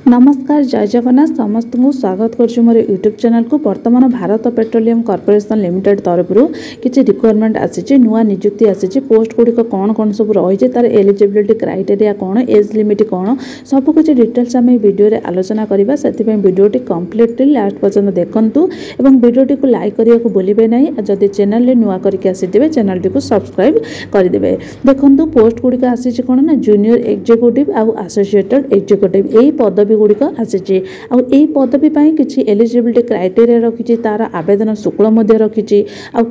नमस्कार जय जगन्नाथ समस्त को स्वागत करुँ मोर यूट्यूब चैनल को। बर्तमान भारत पेट्रोलियम कॉर्पोरेशन लिमिटेड तरफ किसी रिक्वायरमेंट आसी नुआ नियुक्ति आसी पोस्ट गुड़िक कौन कौन सब रही तार एलिजिबिलिटी क्राइटेरिया कौन एज लिमिट कौन सब कुछ डिटेल्स आम वीडियो आलोचना करवा से वीडियोटी कम्प्लीटली लास्ट पर्यंत देखूँ और वीडियोटी को लाइक करने को भूलें ना। जदि चैनल नुआ करके आसीथे चैनल टी सब्सक्राइब करदे। देखो पोस्ट गुड़िक आसी कौन ना जूनियर एग्जीक्यूटिव आउ एसोसिएटेड एग्जीक्यूटिव यही पदवी गुड़िक आसी पदवी किसी एलिजिबिलिटी क्राइटेरिया रखी तार आवेदन शुल्क रखी आउ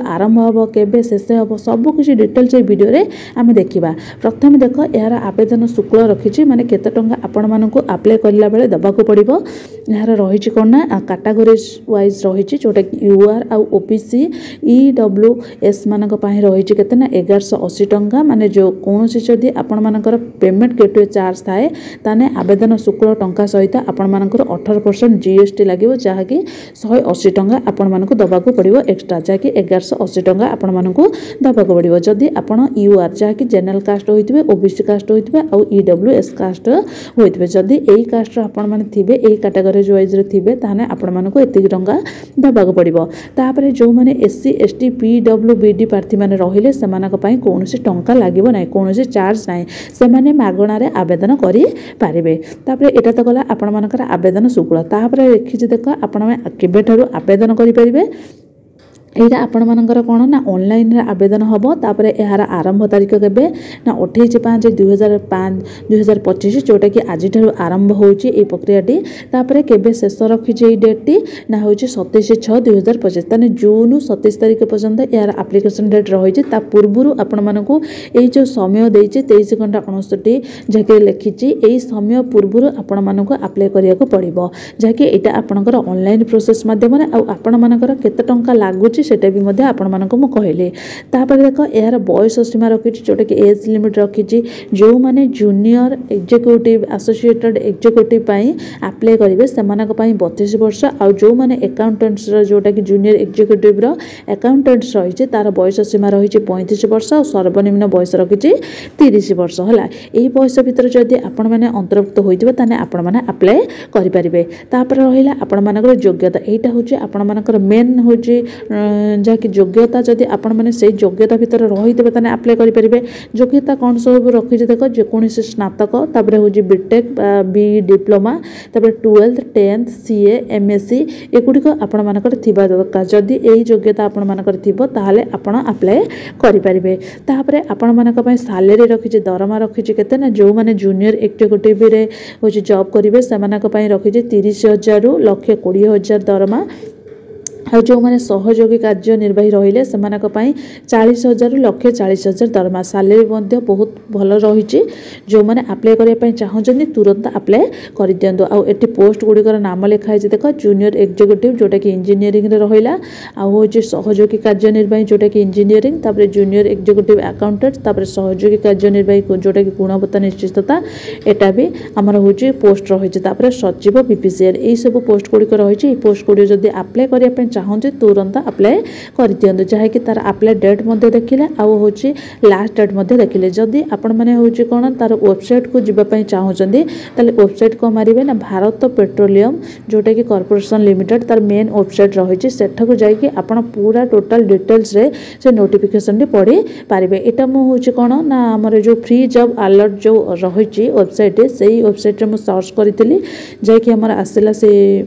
आरंभ हम के शेष हम सबकि डिटेल्स वीडियो आम देखा। प्रथम देख यार आवेदन शुल्क रखी माने केते टंका आपण मानकु अप्लाई करला बेले दबाकू पड़िबो। यार रही कौन ना कैटेगोरीज वाइज रही जोटा कि यूआर आउ ओबीसी ईडब्ल्यूएस मानक रही केते ना 1180 टंका माने जो कौन जदि आपण मानकर पेमेंट गेटवे चार्ज थाए ताने आवेदन शुल्क टंका सहित आपण मानकर 18% जीएसटी लगे जहाँकि 180 टंका आपण मानकु दबाकू पड़िबो एक्स्ट्रा जहाँकि 1180 टंका आपण मानकु दबाकू पड़िबो। जदि आपण यूआर जहाँकि जनरल कास्ट होइतबे ओबीसी कास्ट होइतबे आउ ईडब्ल्यूएस कास्ट होइतबे जदि एई कास्ट आपण माने थिबे एई कैटेगरी वाइज रे थिबे ताने आपण मानकु एतिक टंका दबाकू पड़िबो। तापरे जो माने एससी एसटी पीडब्ल्यूबीडी प्रार्थी माने रहिले सेमानक पई कोनोसी टंका लागिबो नै कोनोसी चार्ज नै सेमाने मागणा रे आवेदन करि पारिबे। तापरे एटा तो गला आपण मानकर आवेदन शुल्क तापरे लिखिछि देख आपण केबे ठारू आवेदन करि परिबे। यहाँ आपण मानकर कौन ना ऑनलाइन आवेदन हम तापर यार आरंभ तारीख के ना 28/5/2025 जोटा कि आज आरंभ होची प्रक्रियाटी तापर केबे शेष रखी डेटटी ना हूँ 27/6/2025 ताने जून 27 तारीख पर्यंत यार एप्लिकेशन डेट रही पूर्व आपण मानकु एई जो समय देइछि 23 घंटा 59 जहाँकि लिखी यही समय पूर्व आपण मानकु अप्लाई करिया को पड़िबो जहाँकि एटा आपणकर ऑनलाइन प्रोसेस माध्यम रे आ आपण मानकर केते टंका लागुछि सेटा भी मध्य आपण मानकु मु कहले। तापर देख यार बयस सीमा रखी जोटा कि एज लिमिट रखी जो माने जूनियर एग्जीक्यूटिव एसोसिएटेड एग्जीक्यूटिव पई अप्लाई करेंगे से 32 वर्ष आउ जो माने अकाउंटेंट्स जोटा कि जूनियर एग्जीक्यूटिव रो अकाउंटेंट्स रही तार बयस सीमा रही 35 वर्ष और सर्वनिम्न बयस रखी 30 वर्ष है। यही बयस भितर जदि आपण माने अंतर्भुक्त होइतबे ताने आपण माने अप्लाई करि परिबे। तापर रहिला आपण मानकर योग्यता एटा होची आपण मानकर मेन होची जहाँकि योग्यता जदि आपण मैंने से योग्यता भितर रहीथे ताने अप्लाई करेंगे। योग्यता कौन सब रखी देख जेकोसी स्नातक तापर हूँ बीटेक बी डिप्लोमा तापर 12th 10th सीए एमएससी एगुड़िक आपण मानकर थिबा दरकार जदि यही योग्यता आपण मानकर थिबो ताहले आपण अप्लाई करेंगे। तापर आपण मानक पई सैलरी रखी दरमा रखी केते ना जो माने जूनियर एक्जीक्यूटिव रे हूँ जॉब करेंगे से रखी 30,000 रु 1,20,000 दरमा और जो मैंने सहयोगी कार्य निर्वाही रहिले से 40,000 रु 1,40,000 दरमा सैलरी बहुत भल रही। जो मैंने अप्लाई करने चाहते तुरंत अप्लाई कर दिंतु। आउ एटी पोस्ट गुड़िकर नाम लिखाई देख जूनियर एग्जीक्यूटिव जोटा कि इंजीनियरिंग रहा आउ सहयोगी कार्य निर्वाही जोटा कि इंजीनियरिंग तापर जूनियर एग्जीक्यूटिव अकाउंटेंट तापर सहयोगी कार्य निर्वाही जोटा कि गुणवत्ता निश्चितता एटा भी आमर हूँ पोस्ट रही। सचिव बीपीसीआर यही सब पोस्ट गुड़िक रही पोस्ट गुड़ी जब अप्लाई करने चाहते तुरंत अप्लाई कर दिंतु जहाँकि तार अप्लाई डेट देखिले आउ हूँ लास्ट डेट देखिले। जदि आपण मैंने हूँ कौन तार वेबसाइट को जीवाई चाहते ताले वेबसाइट को मारे ना भारत पेट्रोलियम जोटा कि कॉर्पोरेशन लिमिटेड तार मेन वेबसाइट रही सेठा को जाकि आपण पूरा टोटाल डिटेल्स रे से नोटिफिकेशन टी पढ़ी पारे। यहाँ मुझे कौन ना आमर जो फ्री जॉब अलर्ट जो रही वेबसाइट से वेबसाइट रे सर्च करी जैकि आमर आसला से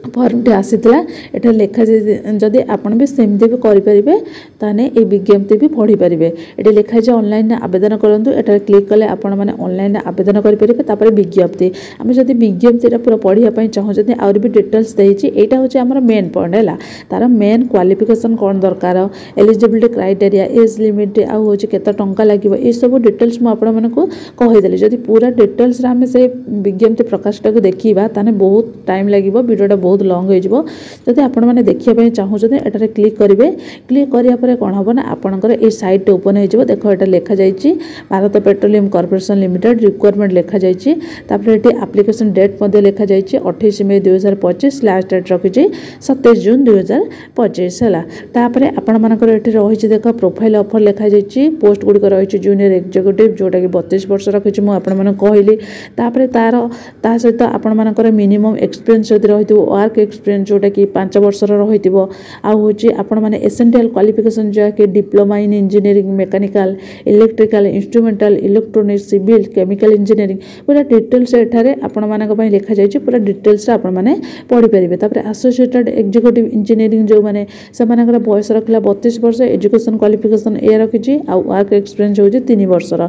फर्मटी आसीला एटा लेखा जदि आपण भी सेमती भी करेंगे ताने ए विज्ञप्ति भी पढ़ी पारे। ये लिखाई ऑनलाइन आवेदन करूँ एटा क्लिक कले आपण मैंने ऑनलाइन आवेदन करेंगे। विज्ञप्ति आम जब विज्ञप्ति पूरा पढ़ाई चाहते आउर भी डिटेल्स देती यहाँ हूँ आम मेन पॉइंट है तार मेन क्वालिफिकेशन कौन दरकार एलिजिबिलिटी क्राइटेरिया एज लिमिट आउ हूँ केते टंका लगे ये सब डिटेल्स मुझे कहीदेली। जब पूरा डिटेल्स आम से विज्ञप्ति प्रकाशटा को देखा ताने बहुत टाइम लगे वीडियोटा बहुत बहुत लॉन्ग हो जदि आपण मैंने देखा चाहूँ एटारे क्लिक करेंगे क्लिक कराया कौन हम ना आपंकर ये साइट ओपन हो देख ये लिखा जाइए Bharat petroleum corporation limited requirement लिखा जाइए ये एप्लिकेशन डेट लिखा जाइए 28 मई 2025 लास्ट डेट रखी 27 जून 2025 है आपण मानकर रही देख प्रोफाइल ऑफर लिखा जाइए पोस्ट गुड़िक रही जूनियर एग्जीक्यूटिव जोटा कि 32 वर्ष रखी मुझे कहली तार ता सहित आपण मानकर मिनिमम एक्सपीरियंस जदि रही वर्क एक्सपीरियंस जोटा कि 5 वर्षर रही हूँ आपण मैंने एसेंशियल क्वालिफिकेशन जहाँकि diploma in engineering mechanical electrical instrumental electronics civil chemical engineering पूरा डिटेल्स एठारे आपण मानक लिखा जाइए पूरा डिटेल्स आपण मैंने पढ़ी पारे तापर एसोसिएटेड एग्जीक्यूटिव इंजीनियरिंग जो मैंने से बयस रखला 32 वर्ष एजुकेशन क्वालिफिकेशन ए रखी आ वर्क एक्सपीरियंस हो 3 वर्षर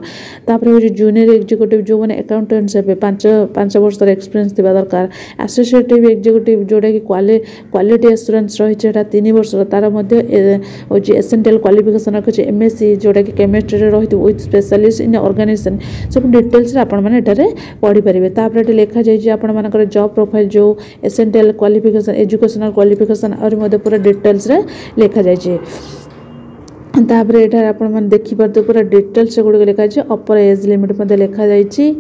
तापर हो जूनियर एग्जीक्यूटिव जो मैंने अकाउंटेंट्स हे 5 वर्षर एक्सपीरियंस थिबा दरकार एसोसिएटिव एग्जीक्यूटिव जोटा कि क्वालिटी एश्योरेंस रही 3 वर्षर तार हूँ एसेंशियल क्वालिफिकेशन रखी एमएससी जोटा कि केमिस्ट्री रही विथ स्पेशलिस्ट इन ऑर्गेनाइजेशन सब डिटेल्स आपण मैंने पढ़ी पारे तापर लिखा जाइए आपण मानकर जॉब प्रोफाइल जो एसेंशियल क्वालिफिकेशन एजुकेशनल क्वालिफिकेशन और पूरा डिटेल्स लिखा जाइए तापर ये आपने देखिपे पूरा डिटेल्स गुड़िक लिखा जाए अपर एज लिमिट लिखा जाइए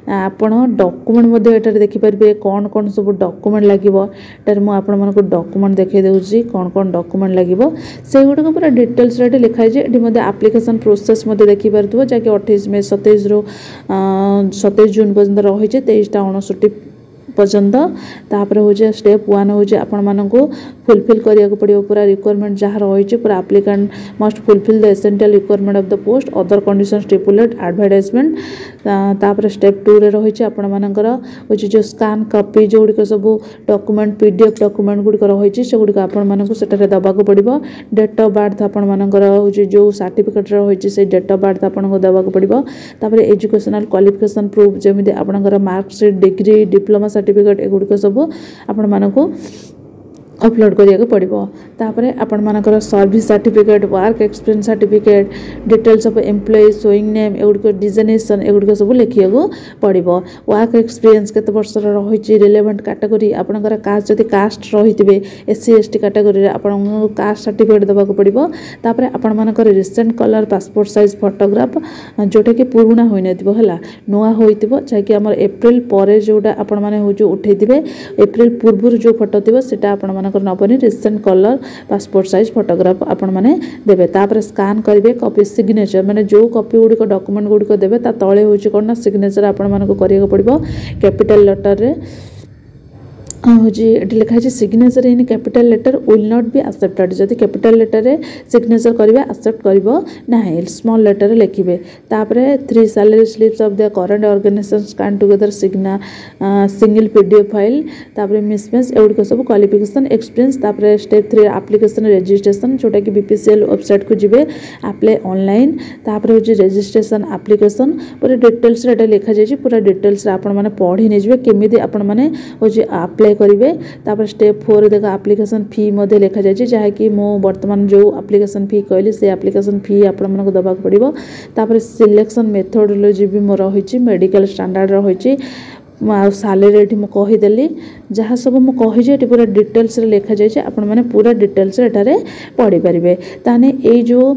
आपण डॉक्यूमेंट ये देखिपारे कौन कौन सब डॉक्यूमेंट लगे मुझे डॉक्यूमेंट देखा दूसरी कौन कौन डॉक्यूमेंट लगे से गुड़िक पूरा डिटेल्स लिखाई ये एप्लिकेशन प्रोसेस देखिपार जहाँकि 28 मई 27 रू 27 जून पर्यंत रही 23टा 59 पर्यंत तापर हूँ स्टेप 1 हूँ आपण मानक फुलफिल करिया को पड़ियो पूरा रिक्वायरमेंट जहाँ रही पूरा applicant must fulfil the essential requirement of the post other condition stipulate advertisement तापर स्टेप 2 रे रही आपण मानकर हूँ जो स्कान कॉपी जो गुड़िक सब डॉक्यूमेंट पीडीएफ डॉक्यूमेंट गुड़िक रही से गुड़िक आपण मानक सेटारे दबाक पड़िबो डेट ऑफ बर्थ आपण मानकर हूँ जो सर्टिफिकेट रही से डेट ऑफ बर्थ आपको दबाक पड़िबो तापर एजुकेशनल क्वालिफिकेशन प्रूफ जमी आपणकर मार्कशीट डिग्री डिप्लोमा सर्टिफिकेट एगुड़िक सब आपण मानक अपलोड करिया पड़ो तापर आपण मानकर service certificate work experience certificate details of employ showing name एगुड़िक डिजिग्नेशन एगुड़िक सब लिखा पड़ो वर्क एक्सपीरियंस केते वर्ष रही रिलेवेंट कैटेगरी आपणकर कास्ट जदि कास्ट रही एससी एसटी कैटेगरी आपन कास्ट सर्टिफिकेट देवाक पड़ो तापर आपण मानकर recent colour passport size photograph जोटा कि पुराना होई नथिबो हला नुआ होइतिबो जहाँकि आमर एप्रिल पर जोटा आपण माने हो जो उठेइथिबे एप्रिल पूर्व जो फोटो थिबो सेटा आपण मानकर नबनी recent colour passport size photograph आपण माने देबे तापर स्कान करिवे कॉपी सिग्नेचर माने जो कॉपी गुड़िक डॉक्यूमेंट गुड़िक देबे ता तळे होची कोन ना सिग्नेचर आपण मानको करिया पड़िबो कैपिटल लेटर रे हूँ ये लिखाई signature in capital letter will not be accepted जदि कैपिटल लेटर रे सिग्नेचर करिवे एक्सेप्ट करिवो नाही स्मॉल लेटर रे लिखिबे तापर 3 salary slips of the current organisation scan together single PDF file तापर मिसमैच एगुड़िक सब क्वालिफिकेशन एक्सपीरियंस तापर स्टेप 3 एप्लिकेशन रजिस्ट्रेशन जोटा कि बीपीसीएल वेबसाइट को जिबे अप्लाई ऑनलाइन तापर हूँ रजिस्ट्रेशन एप्लिकेशन पूरा डिटेल्स रे लिखा जाइए पूरा डिटेल्स रे आपण माने पढ़ी नै जिवे केमिति आपण माने हूँ अप्लाई करेंगे तापर स्टेप 4 देख एप्लिकेशन फी लिखा जाए जहाँकि मो वर्तमान जो एप्लिकेशन फी कहली से एप्लिकेशन फी आपण दबा पड़ो तापर सिलेक्शन मेथोडोलॉजी भी मोर रही मेडिकल स्टैंडर्ड रही सैलरी मुझे कहीदेली जहाँ सब मुझे कही पूरा डिटेल्स रे लिखा जाए आपण मैंने पूरा डिटेल्स एठारे पढ़ी पारे ताने ये जो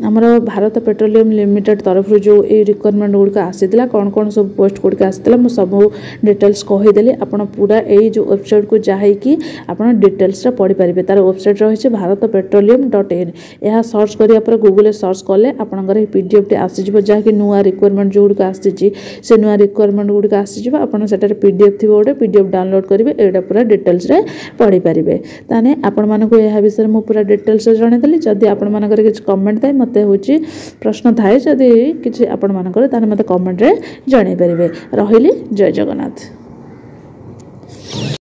आमर भारत पेट्रोलियम लिमिटेड तरफ जो ये रिक्वायरमेंट गुड़िक आसाला कौन कौन सब पोस्ट गुड़िक आसाला मुझे सब डिटेल्स कहीदेली आप पूरा यही जो वेबसाइट को जाकि आप डिटेल्स पढ़ी पारे तार वेबसाइट रही भारत पेट्रोलियम.in यह सर्च कर गूगल सर्च कले आपंकर पीडीएफ आसीज जहाँकि नुआ रिक्वायरमेंट जो गुड़िक आसी से नुआ रिक्वायरमेंट गुड़िक आसीज आप पीडीएफ थी गोटे पीडीएफ डाउनलोड करेंगे यहाँ पूरा डिटेल्स पढ़ी पारे ताने आपण मानक यह विषय मुझे पूरा डिटेल्स जनईदेली जदि आपण मानकर किसी कमेंट थाए मत हूँ प्रश्न थाए जदि किसी आपण मानकर मत कमेंट रे जन पारे रही जय जगन्नाथ।